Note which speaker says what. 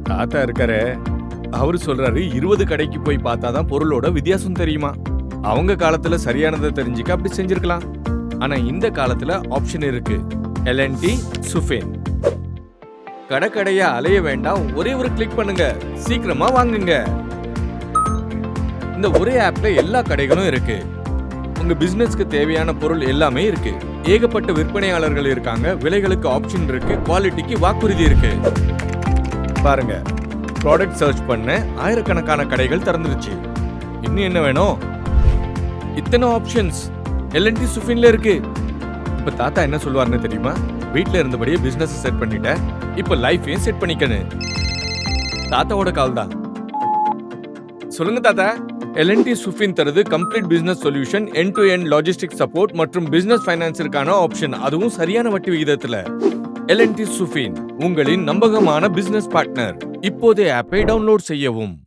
Speaker 1: தாத்தா இருக்காரே, அவரு சொல்றாரு 20 கடைக்கு போய் பார்த்தாதான் பொருளோட வித்தியாசம் தெரியுமா. அவங்க காலத்துல சரியானதை தெரிஞ்சுக்க அப்படி செஞ்சிருக்கலாம். ஆனா இந்த காலத்துல ஆப்ஷன் இருக்கு. எல்என்டி சுஃபின். கடையா அலைய வேண்டாம், ஒரே ஒரு கிளிக் பண்ணுங்க, சீக்கிரமா வாங்குங்க. இந்த ஒரே ஆப்ல எல்லா கடைகளும் இருக்கு. உங்க பிசினஸ்க்கு தேவையான பொருள் எல்லாமே இருக்கு. ஏகப்பட்ட விற்பனையாளர்கள் இருக்காங்க, விலைகளுக்கு ஆப்ஷன் இருக்கு, குவாலிட்டிக்கு வாக்குறுதி இருக்கு. பாருங்க, ப்ராடக்ட் சர்ச் பண்ண ஆயிரக்கணக்கான கடைகள் திறந்துருச்சு. இன்னும் என்ன வேணும்? இத்தனை ஆப்ஷன்ஸ் எல்என்டி சுஃபின்ல இருக்கு. இப்ப தாத்தா என்ன சொல்லுவாருன்னு தெரியுமா? வீட்ல இருந்தபடியே பிசினஸ் செட் பண்ணிட்ட, இப்ப லைஃபையும் செட் பண்ணிக்கணும். தாத்தாவோட கால் தான். சொல்லுங்க தாத்தா. எல்என்டி சுஃபின் தருது complete business solution, end to end logistic support மற்றும் பிசினஸ் ஃபைனான்ஸிற்கான ஆப்ஷன், அதுவும் சரியான வட்டி விகிதத்துல. எல்என்டி சுஃபின் உங்களின் நம்பகமான பிசினஸ் பார்ட்னர். இப்போதே ஆப்பை டவுன்லோட் செய்யவும்.